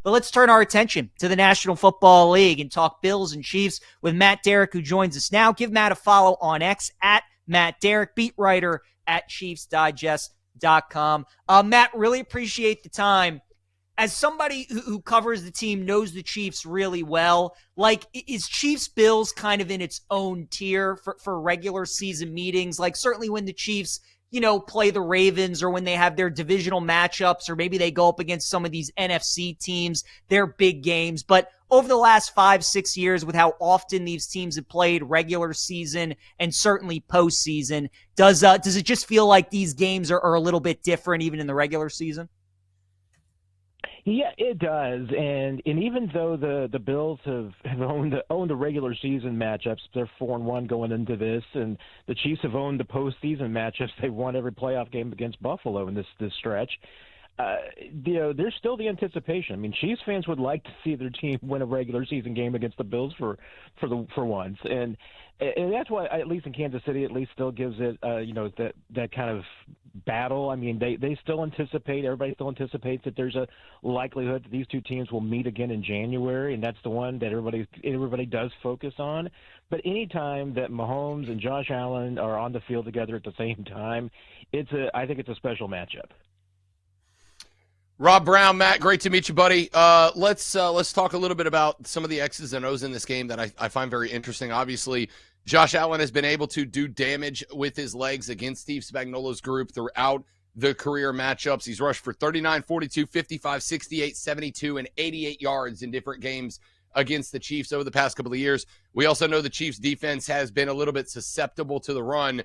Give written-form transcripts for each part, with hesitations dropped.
But let's turn our attention to the National Football League and talk Bills and Chiefs with Matt Derrick, who joins us now. Give Matt a follow on X at Matt Derrick, beat writer at ChiefsDigest.com. Matt, really appreciate the time. As somebody who covers the team, knows the Chiefs really well, like, is Chiefs-Bills kind of in its own tier for regular season meetings? Like, certainly when the Chiefs, play the Ravens, or when they have their divisional matchups, or maybe they go up against some of these NFC teams, they're big games. But over the last 5-6 years, with how often these teams have played regular season and certainly postseason, does it just feel like these games are a little bit different even in the regular season? Yeah, it does, and even though the Bills have owned the regular season matchups, they're 4-1 going into this, and the Chiefs have owned the postseason matchups. They've won every playoff game against Buffalo in this stretch. There's still the anticipation. I mean, Chiefs fans would like to see their team win a regular season game against the Bills for once, and that's why, at least in Kansas City, at least still gives it that kind of battle. I mean, they still anticipate, everybody still anticipates that there's a likelihood that these two teams will meet again in January, and that's the one that everybody does focus on. But anytime that Mahomes and Josh Allen are on the field together at the same time, I think it's a special matchup. Rob Brown, Matt, great to meet you, buddy. Let's talk a little bit about some of the X's and O's in this game that I find very interesting. Obviously, Josh Allen has been able to do damage with his legs against Steve Spagnuolo's group throughout the career matchups. He's rushed for 39, 42, 55, 68, 72, and 88 yards in different games against the Chiefs over the past couple of years. We also know the Chiefs' defense has been a little bit susceptible to the run.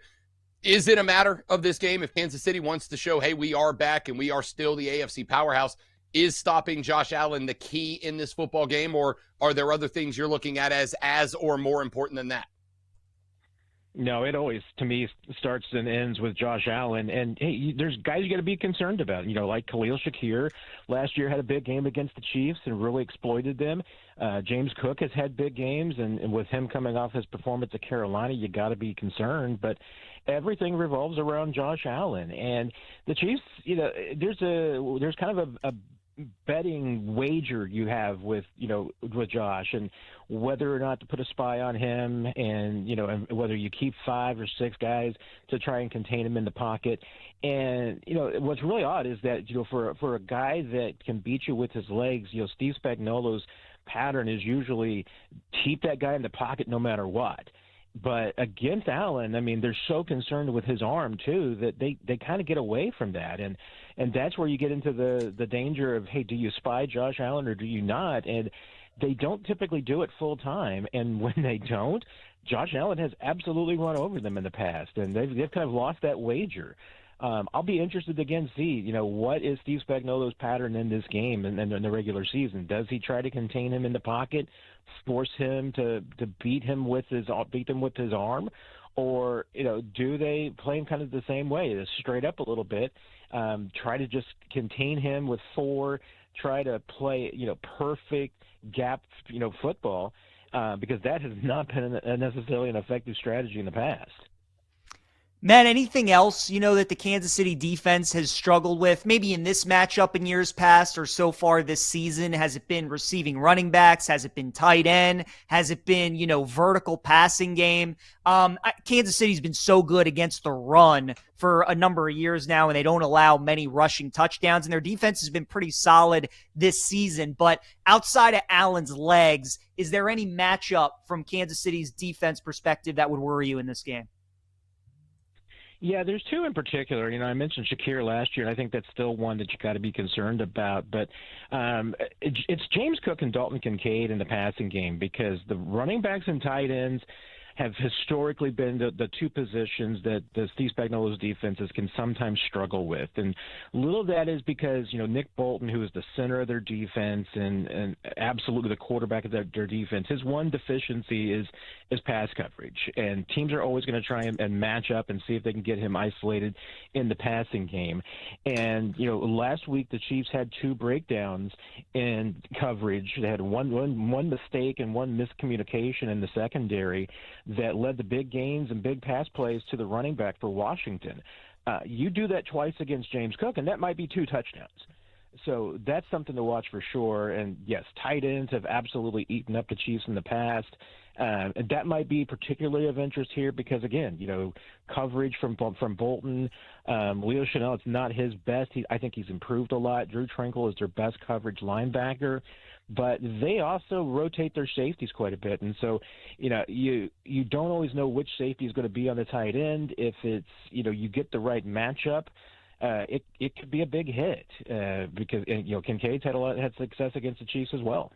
Is it a matter of this game if Kansas City wants to show, hey, we are back and we are still the AFC powerhouse? Is stopping Josh Allen the key in this football game, or are there other things you're looking at as or more important than that? No, it always, to me, starts and ends with Josh Allen. And, hey, there's guys you got to be concerned about. Like Khalil Shakir last year had a big game against the Chiefs and really exploited them. James Cook has had big games, and with him coming off his performance at Carolina, you got to be concerned. But everything revolves around Josh Allen. And the Chiefs, there's kind of a betting wager you have with Josh, and whether or not to put a spy on him, and and whether you keep 5 or 6 guys to try and contain him in the pocket. And what's really odd is that for a guy that can beat you with his legs, Steve Spagnuolo's pattern is usually keep that guy in the pocket no matter what. But against Allen, I mean, they're so concerned with his arm too that they kind of get away from that, and that's where you get into the danger of, hey, do you spy Josh Allen or do you not? And they don't typically do it full time, and when they don't, Josh Allen has absolutely run over them in the past, and they've kind of lost that wager. I'll be interested to again see, what is Steve Spagnuolo's pattern in this game and in the regular season. Does he try to contain him in the pocket, force him to beat him with his arm, or do they play him kind of the same way, straight up a little bit, try to just contain him with 4, try to play perfect gap football, because that has not been necessarily an effective strategy in the past. Matt, anything else, that the Kansas City defense has struggled with, maybe in this matchup in years past or so far this season? Has it been receiving running backs? Has it been tight end? Has it been, vertical passing game? Kansas City's been so good against the run for a number of years now, and they don't allow many rushing touchdowns, and their defense has been pretty solid this season. But outside of Allen's legs, is there any matchup from Kansas City's defense perspective that would worry you in this game? Yeah, there's 2 in particular. I mentioned Shakir last year, and I think that's still one that you got to be concerned about. But it's James Cook and Dalton Kincaid in the passing game, because the running backs and tight ends have historically been the 2 positions that the Steve Spagnuolo's defenses can sometimes struggle with. And little of that is because, Nick Bolton, who is the center of their defense and absolutely the quarterback of their defense, his one deficiency is pass coverage. And teams are always going to try and match up and see if they can get him isolated in the passing game. And, last week the Chiefs had 2 breakdowns in coverage. They had one mistake and one miscommunication in the secondary that led to big gains and big pass plays to the running back for Washington. You do that twice against James Cook, and that might be 2 touchdowns. So that's something to watch for sure. And yes, tight ends have absolutely eaten up the Chiefs in the past. And that might be particularly of interest here because, again, coverage from Bolton. Leo Chanel, it's not his best. I think he's improved a lot. Drew Tranquil is their best coverage linebacker. But they also rotate their safeties quite a bit. And so, you don't always know which safety is going to be on the tight end. If it's, you get the right matchup, it could be a big hit because, Kincaid's had success against the Chiefs as well.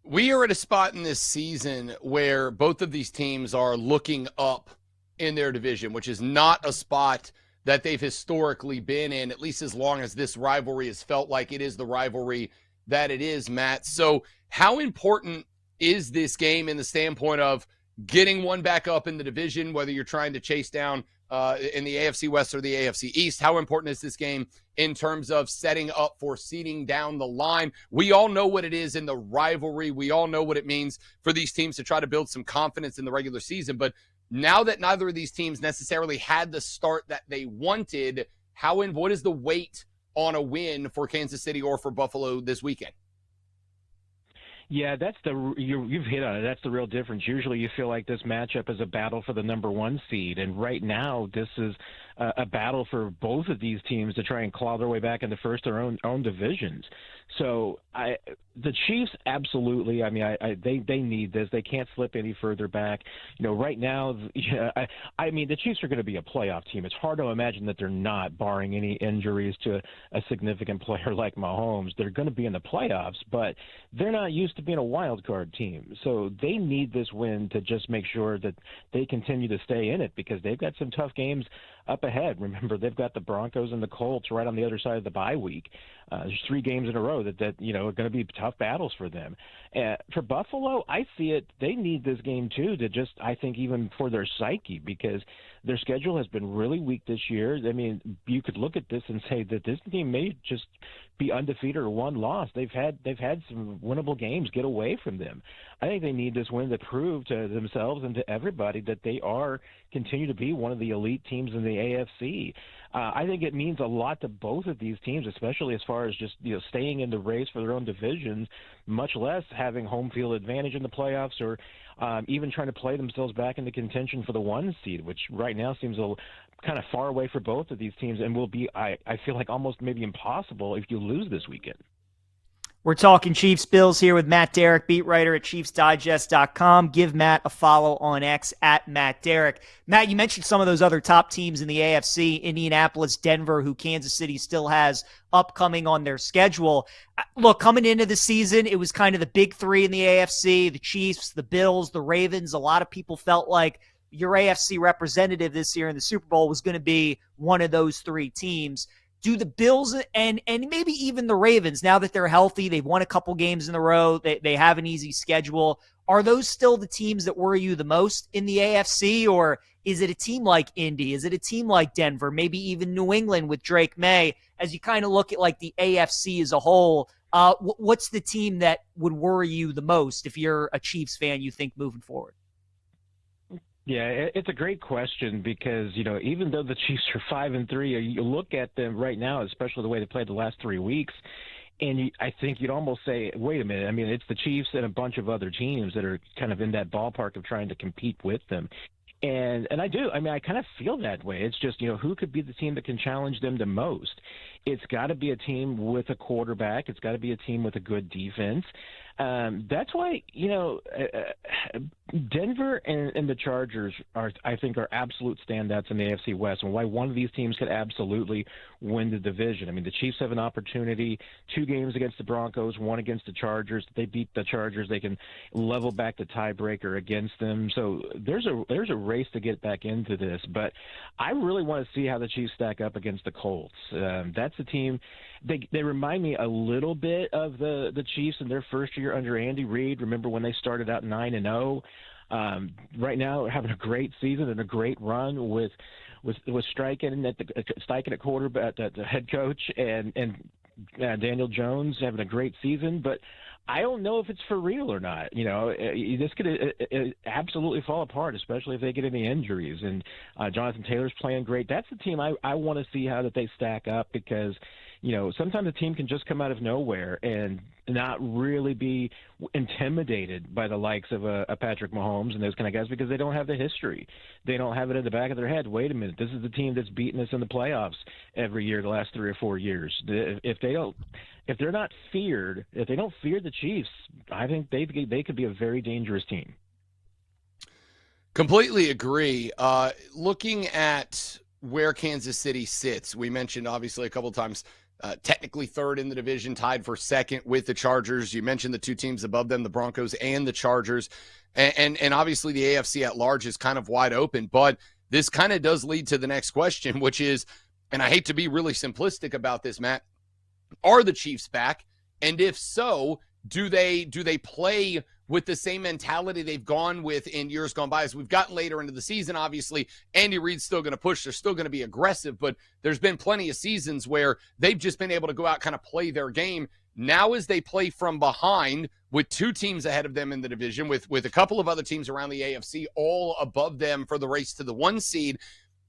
We are at a spot in this season where both of these teams are looking up in their division, which is not a spot that they've historically been in, at least as long as this rivalry has felt like it is the rivalry that it is, Matt. So how important is this game in the standpoint of getting one back up in the division, whether you're trying to chase down in the AFC West or the AFC East? How important is this game in terms of setting up for seeding down the line? We all know what it is in the rivalry. We all know what it means for these teams to try to build some confidence in the regular season. But now that neither of these teams necessarily had the start that they wanted, what is the weight on a win for Kansas City or for Buffalo this weekend? Yeah, you've hit on it. That's the real difference. Usually you feel like this matchup is a battle for the number 1 seed, and right now this is a battle for both of these teams to try and claw their way back into first their own divisions. So the Chiefs absolutely. I mean, they need this. They can't slip any further back. Right now, the Chiefs are going to be a playoff team. It's hard to imagine that they're not, barring any injuries to a significant player like Mahomes. They're going to be in the playoffs, but they're not used to being a wild card team. So they need this win to just make sure that they continue to stay in it because they've got some tough games up ahead. Remember, they've got the Broncos and the Colts right on the other side of the bye week. There's 3 games in a row that are going to be tough battles for them. For Buffalo, I see it. They need this game too to just, I think, even for their psyche, because their schedule has been really weak this year. I mean, you could look at this and say that this team may just be undefeated or one loss. They've had some winnable games get away from them. I think they need this win to prove to themselves and to everybody that they continue to be one of the elite teams in the AFC. I think it means a lot to both of these teams, especially as far as just staying in the race for their own divisions, much less having home field advantage in the playoffs or even trying to play themselves back into contention for the 1 seed, which right now seems kind of far away for both of these teams and will be, I feel like, almost maybe impossible if you lose this weekend. We're talking Chiefs Bills here with Matt Derrick, beat writer at ChiefsDigest.com. Give Matt a follow on X at Matt Derrick. Matt, you mentioned some of those other top teams in the AFC, Indianapolis, Denver, who Kansas City still has upcoming on their schedule. Look, coming into the season, it was kind of the big 3 in the AFC, the Chiefs, the Bills, the Ravens. A lot of people felt like your AFC representative this year in the Super Bowl was going to be one of those 3 teams. Do the Bills and maybe even the Ravens, now that they're healthy, they've won a couple games in a row, they have an easy schedule, are those still the teams that worry you the most in the AFC, or is it a team like Indy? Is it a team like Denver, maybe even New England with Drake May? As you kind of look at like the AFC as a whole, what's the team that would worry you the most if you're a Chiefs fan, you think, moving forward? Yeah, it's a great question because, even though the Chiefs are 5-3, you look at them right now, especially the way they played the last 3 weeks, and I think you'd almost say, wait a minute, I mean, it's the Chiefs and a bunch of other teams that are kind of in that ballpark of trying to compete with them. And I do. I mean, I kind of feel that way. It's just, who could be the team that can challenge them the most? It's got to be a team with a quarterback. It's got to be a team with a good defense. That's why, Denver and the Chargers I think are absolute standouts in the AFC West, and why one of these teams could absolutely win the division. I mean, the Chiefs have an opportunity, 2 games against the Broncos, 1 against the Chargers. If they beat the Chargers, they can level back the tiebreaker against them. So there's a race to get back into this, but I really want to see how the Chiefs stack up against the Colts. That's a team. They remind me a little bit of the Chiefs in their first year under Andy Reid. Remember when they started out 9-0? Right now, having a great season and a great run with Steichen at quarterback, the head coach, and Daniel Jones having a great season. But I don't know if it's for real or not. This could absolutely fall apart, especially if they get any injuries. And Jonathan Taylor's playing great. That's the team I want to see how that they stack up, because sometimes a team can just come out of nowhere and not really be intimidated by the likes of a Patrick Mahomes and those kind of guys because they don't have the history. They don't have it in the back of their head. Wait a minute, this is the team that's beaten us in the playoffs every year the last 3 or 4 years. If they don't fear the Chiefs, I think they could be a very dangerous team. Completely agree. Looking at where Kansas City sits, we mentioned obviously a couple of times, technically third in the division, tied for second with the Chargers. You mentioned the two teams above them, the Broncos and the Chargers. And obviously the AFC at large is kind of wide open. But this kind of does lead to the next question, which is, and I hate to be really simplistic about this, Matt, are the Chiefs back? And if so, do they play with the same mentality they've gone with in years gone by? As we've gotten later into the season, obviously, Andy Reid's still going to push. They're still going to be aggressive, but there's been plenty of seasons where they've just been able to go out, kind of play their game. Now as they play from behind with two teams ahead of them in the division, with a couple of other teams around the AFC all above them for the race to the 1 seed,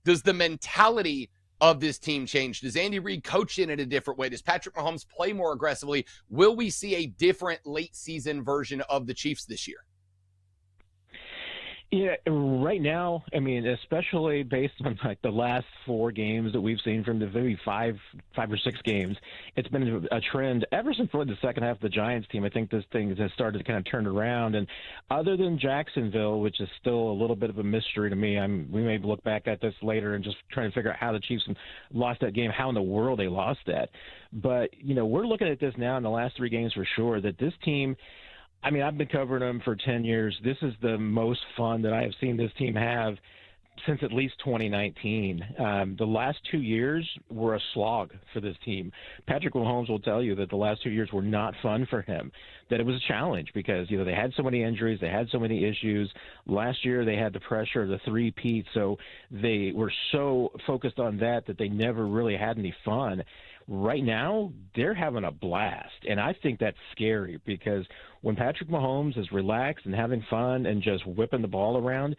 does the mentality of this team change? Does Andy Reid coach in a different way? Does Patrick Mahomes play more aggressively? Will we see a different late season version of the Chiefs this year? Yeah, right now, I mean, especially based on like the last 4 games that we've seen from the maybe 5 or 6 games, it's been a trend ever since really the second half of the Giants team. I think this thing has started to kind of turn around. And other than Jacksonville, which is still a little bit of a mystery to me, we may look back at this later and just try to figure out how the Chiefs lost that game, how in the world they lost that. But, we're looking at this now in the last 3 games for sure, that this team, I mean, I've been covering them for 10 years. This is the most fun that I have seen this team have since at least 2019. The last 2 years were a slog for this team. Patrick Mahomes will tell you that the last 2 years were not fun for him, that it was a challenge because, they had so many injuries, they had so many issues. Last year they had the pressure of the 3-peat, so they were so focused on that they never really had any fun. Right now, they're having a blast, and I think that's scary because when Patrick Mahomes is relaxed and having fun and just whipping the ball around,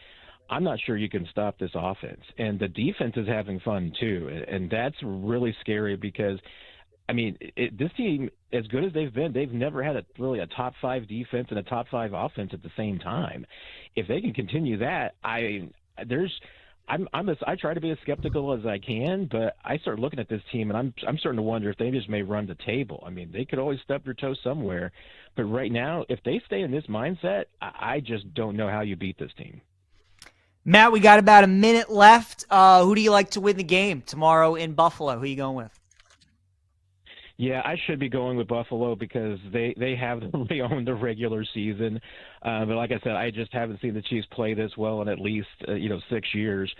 I'm not sure you can stop this offense. And the defense is having fun too, and that's really scary because, I mean, this team, as good as they've been, they've never had really a top 5 defense and a top 5 offense at the same time. If they can continue that, I try to be as skeptical as I can, but I start looking at this team, and I'm starting to wonder if they just may run the table. I mean, they could always stub their toe somewhere, but right now, if they stay in this mindset, I just don't know how you beat this team. Matt, we got about a minute left. Who do you like to win the game tomorrow in Buffalo? Who are you going with? Yeah, I should be going with Buffalo because they have really owned the regular season. But like I said, I just haven't seen the Chiefs play this well in at least 6 years.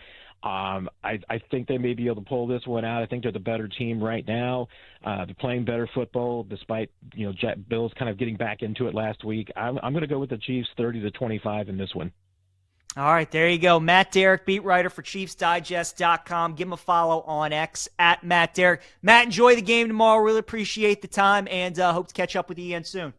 I think they may be able to pull this one out. I think they're the better team right now. They're playing better football despite Bills kind of getting back into it last week. I'm going to go with the Chiefs 30-25 in this one. All right, there you go. Matt Derrick, beat writer for ChiefsDigest.com. Give him a follow on X at Matt Derrick. Matt, enjoy the game tomorrow. Really appreciate the time and hope to catch up with you again soon.